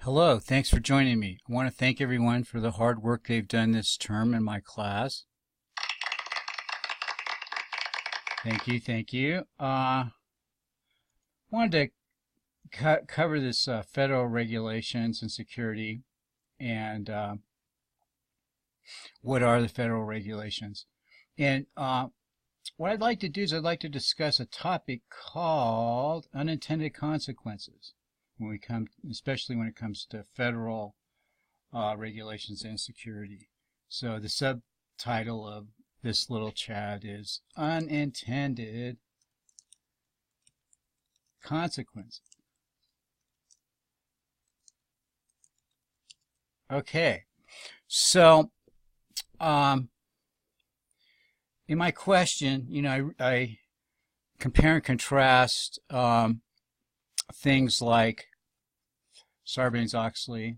Hello, thanks for joining me. I want to thank everyone for the hard work they've done this term in my class. Thank you, thank you. Wanted to cover this federal regulations and security and what are the federal regulations. And what I'd like to do is I'd like to discuss a topic called unintended consequences. Especially when it comes to federal regulations and security. So the subtitle of this little chat is Unintended Consequences. Okay, so in my question, I compare and contrast things like Sarbanes-Oxley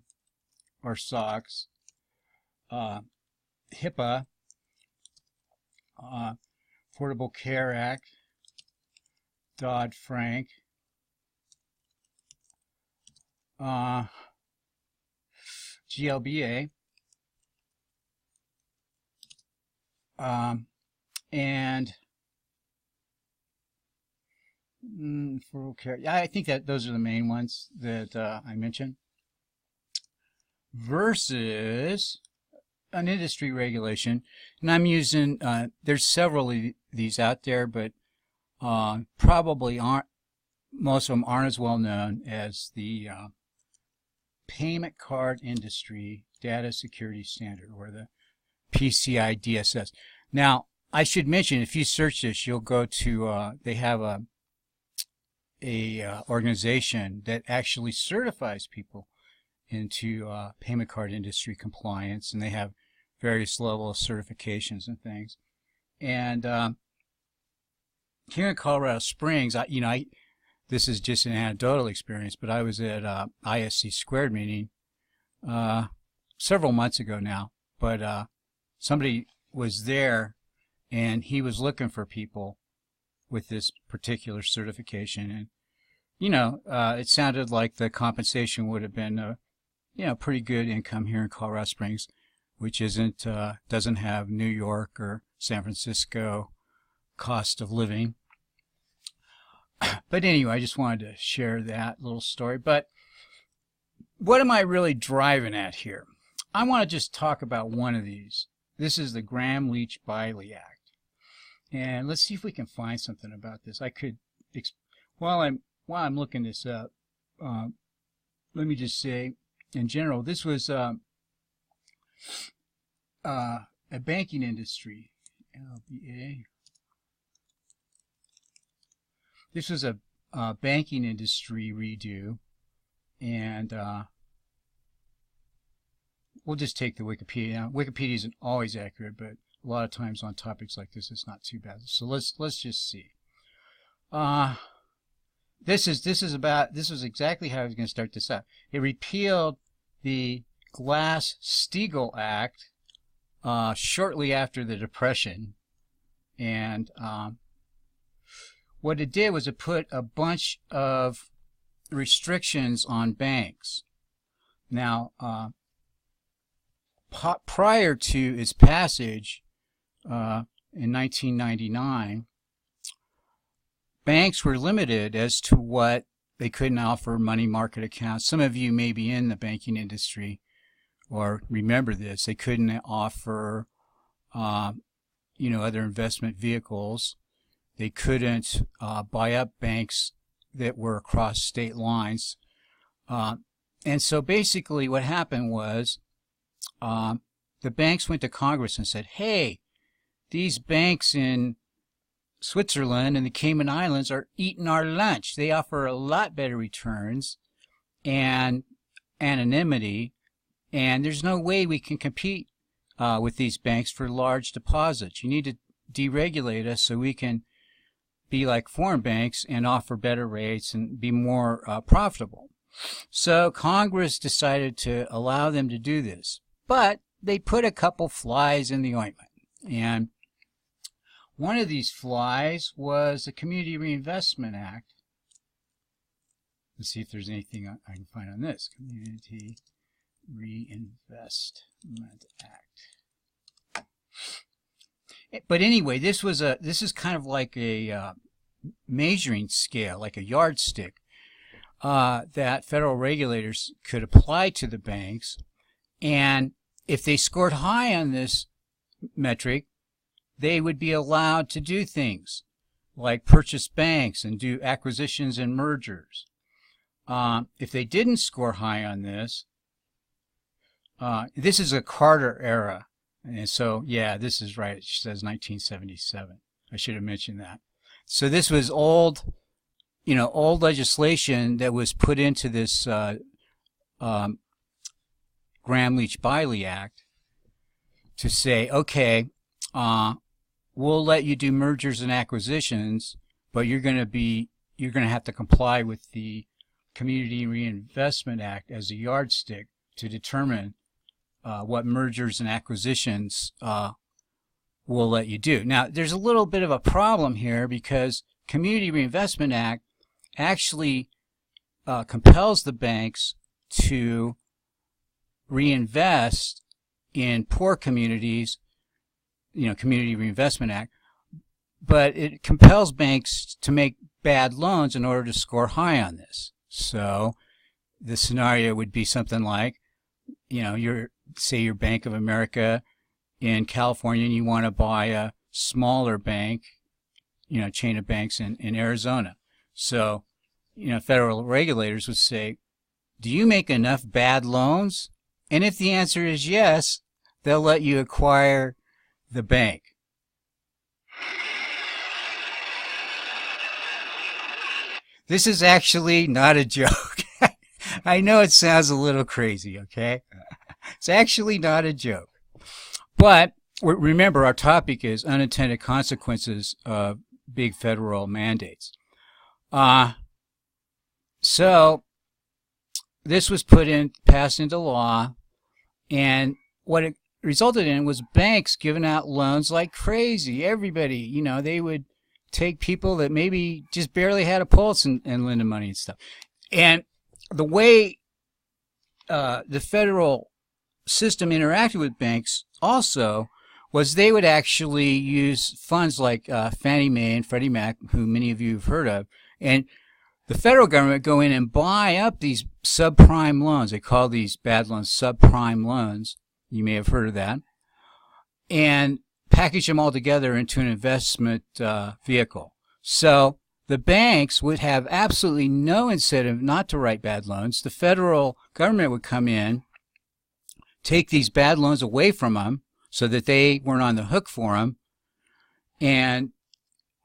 or SOX, HIPAA, Affordable Care Act, Dodd-Frank, GLBA, and Affordable Care. Yeah, I think that those are the main ones that I mentioned. Versus an industry regulation, and I'm using. There's several of these out there, but probably aren't. Most of them aren't as well known as the Payment Card Industry Data Security Standard, or the PCI DSS. Now, I should mention, if you search this, you'll go to. They have a organization that actually certifies people into payment card industry compliance, and they have various levels of certifications and things. And here in Colorado Springs, this is just an anecdotal experience, but I was at ISC Squared meeting several months ago now, but somebody was there and he was looking for people with this particular certification, and it sounded like the compensation would have been pretty good income here in Colorado Springs, which doesn't have New York or San Francisco cost of living. But anyway, I just wanted to share that little story. But what am I really driving at here? I want to just talk about one of these. This is the Gramm-Leach-Bliley Act. And let's see if we can find something about this. I could, while I'm looking this up, let me just say, in general, this was a banking industry, LBA. This was a banking industry redo, and we'll just take the Wikipedia. Now, Wikipedia isn't always accurate, but a lot of times on topics like this, it's not too bad. So let's just see. This was exactly how I was going to start this out. It repealed the Glass-Steagall Act shortly after the Depression, and what it did was it put a bunch of restrictions on banks. Now, prior to its passage in 1999, banks were limited as to what they couldn't offer money market accounts. Some of you may be in the banking industry or remember this. They couldn't offer, other investment vehicles. They couldn't buy up banks that were across state lines. And so basically what happened was the banks went to Congress and said, hey, these banks in Switzerland and the Cayman Islands are eating our lunch. They offer a lot better returns and anonymity, and there's no way we can compete with these banks for large deposits. You need to deregulate us so we can be like foreign banks and offer better rates and be more profitable. So Congress decided to allow them to do this, but they put a couple flies in the ointment. And one of these flies was the Community Reinvestment Act, Let's see if there's anything I can find on this. Community Reinvestment Act. But anyway, this is kind of like a measuring scale, like a yardstick that federal regulators could apply to the banks, and if they scored high on this metric, they would be allowed to do things like purchase banks and do acquisitions and mergers. If they didn't score high on this, this is a Carter era, and so yeah, this is right. It says 1977. I should have mentioned that. So this was old, old legislation that was put into this Gramm-Leach-Bliley Act to say, okay, we'll let you do mergers and acquisitions, but you're going to have to comply with the Community Reinvestment Act as a yardstick to determine what mergers and acquisitions will let you do. Now, there's a little bit of a problem here because Community Reinvestment Act actually compels the banks to reinvest in poor communities, Community Reinvestment Act, but it compels banks to make bad loans in order to score high on this. So the scenario would be something like, say you're Bank of America in California and you want to buy a smaller bank, chain of banks in Arizona. So, federal regulators would say, do you make enough bad loans? And if the answer is yes, they'll let you acquire the bank. This is actually not a joke. I know it sounds a little crazy, okay? It's actually not a joke. But remember, our topic is unintended consequences of big federal mandates. So this was passed into law, and what it resulted in was banks giving out loans like crazy. Everybody, they would take people that maybe just barely had a pulse and lend them money and stuff. And the way the federal system interacted with banks also was they would actually use funds like Fannie Mae and Freddie Mac, who many of you have heard of, and the federal government would go in and buy up these subprime loans. They call these bad loans subprime loans. You may have heard of that. And package them all together into an investment vehicle. So the banks would have absolutely no incentive not to write bad loans. The federal government would come in, take these bad loans away from them so that they weren't on the hook for them, and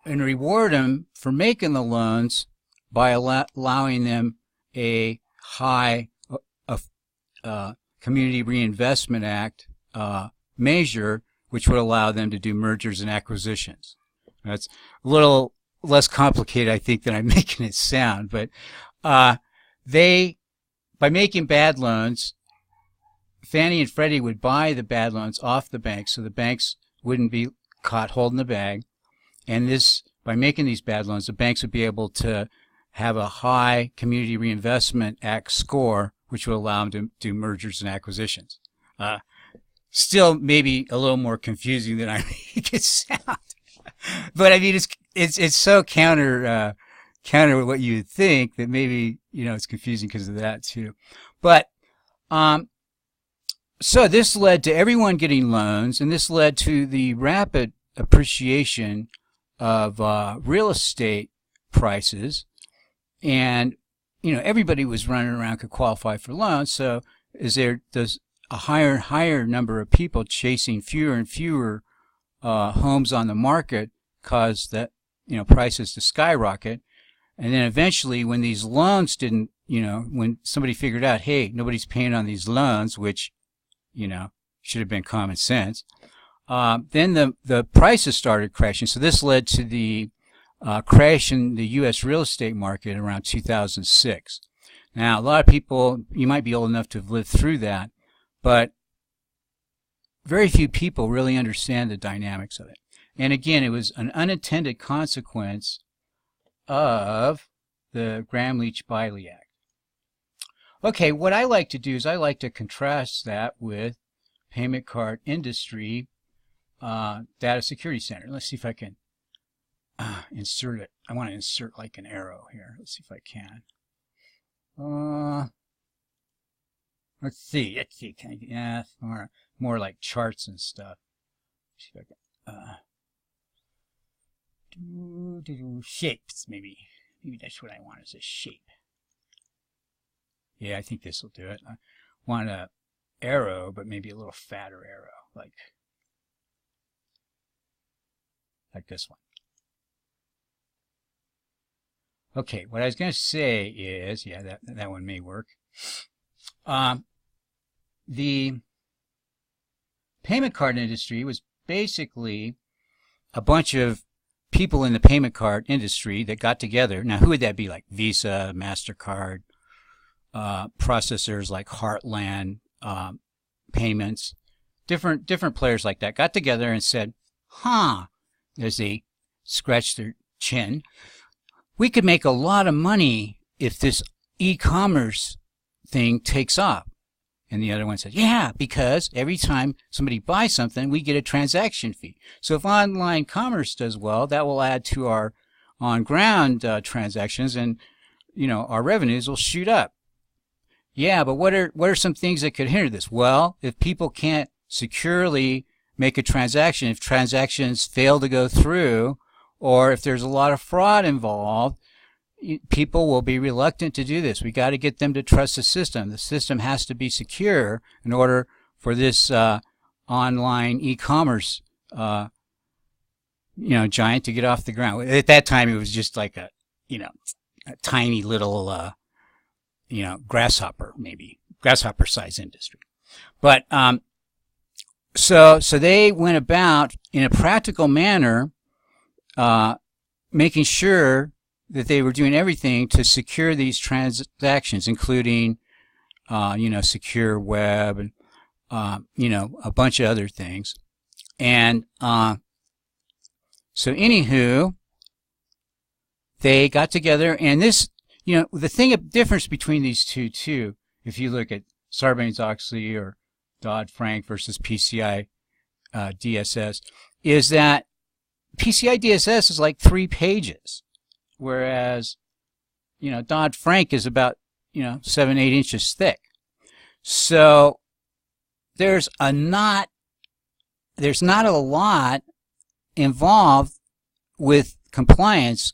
reward them for making the loans by allowing them a high Community Reinvestment Act measure, which would allow them to do mergers and acquisitions. That's a little less complicated, I think, than I'm making it sound. But by making bad loans, Fannie and Freddie would buy the bad loans off the banks, so the banks wouldn't be caught holding the bag. And by making these bad loans, the banks would be able to have a high Community Reinvestment Act score, which would allow them to do mergers and acquisitions. Still maybe a little more confusing than I make it sound. But I mean, it's so counter what you would think that maybe, it's confusing because of that too. But, so this led to everyone getting loans, and this led to the rapid appreciation of real estate prices. And, everybody was running around could qualify for loans. So does a higher and higher number of people chasing fewer and fewer homes on the market caused that, prices to skyrocket. And then eventually when these loans didn't, when somebody figured out, hey, nobody's paying on these loans, which, should have been common sense, then the prices started crashing. So this led to the crash in the U.S. real estate market around 2006. Now, a lot of people, you might be old enough to have lived through that, but very few people really understand the dynamics of it. And again, it was an unintended consequence of the Gramm-Leach-Bliley Act. Okay, what I like to do is I like to contrast that with payment card industry data security center. Let's see if I can insert it. I want to insert like an arrow here. Let's see if I can. Let's see. Can I, yeah, more like charts and stuff. Let's see if I can. Shapes, maybe. Maybe that's what I want is a shape. Yeah, I think this will do it. I want a arrow, but maybe a little fatter arrow, like this one. Okay, what I was going to say is, yeah, that one may work. The payment card industry was basically a bunch of people in the payment card industry that got together. Now, who would that be? Like Visa, MasterCard, processors like Heartland Payments, different players like that got together and said, as they scratched their chin, we could make a lot of money if this e-commerce thing takes off. And the other one said, yeah, because every time somebody buys something, we get a transaction fee. So if online commerce does well, that will add to our on-ground transactions, and our revenues will shoot up. Yeah, but what are some things that could hinder this? Well, if people can't securely make a transaction, if transactions fail to go through, or if there's a lot of fraud involved, people will be reluctant to do this. We got to get them to trust the system. The system has to be secure in order for this online e-commerce giant to get off the ground. At that time, it was just like a tiny little grasshopper size industry. But so they went about in a practical manner making sure that they were doing everything to secure these transactions, including secure web and a bunch of other things. And so anywho, they got together, and this the difference between these two too, if you look at Sarbanes-Oxley or Dodd-Frank versus PCI DSS, is that PCI DSS is like 3 pages, whereas Dodd-Frank is about 7-8 inches thick. So there's not a lot involved with compliance,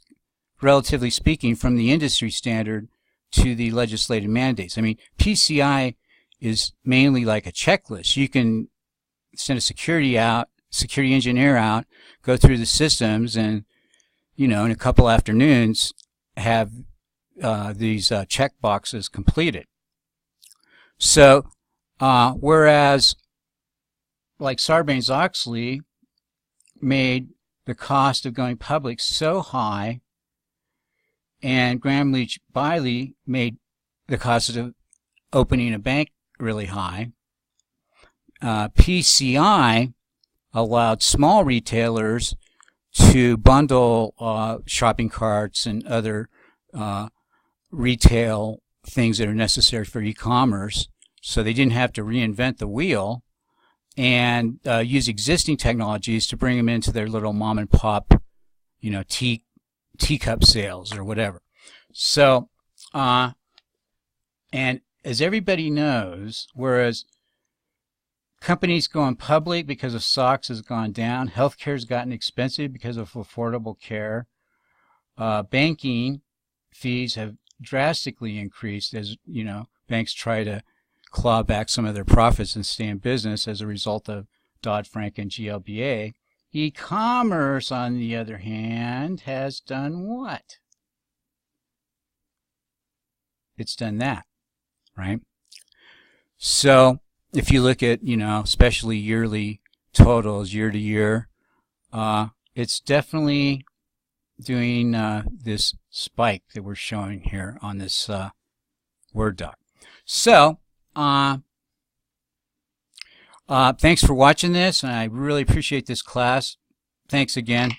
relatively speaking, from the industry standard to the legislative mandates. I mean, PCI is mainly like a checklist. You can send a security engineer out, go through the systems, and in a couple afternoons have these check boxes completed. So whereas like Sarbanes-Oxley made the cost of going public so high, and Gramm-Leach-Bliley made the cost of opening a bank really high, PCI allowed small retailers to bundle shopping carts and other retail things that are necessary for e-commerce, so they didn't have to reinvent the wheel, and use existing technologies to bring them into their little mom and pop, teacup sales or whatever. So, and as everybody knows, whereas companies going public because of SOX has gone down, healthcare has gotten expensive because of Affordable Care, banking fees have drastically increased as banks try to claw back some of their profits and stay in business as a result of Dodd-Frank and GLBA. E-commerce, on the other hand, has done what? It's done that, right? So if you look at, especially yearly totals, year to year, it's definitely doing this spike that we're showing here on this Word doc. So thanks for watching this, and I really appreciate this class. Thanks again.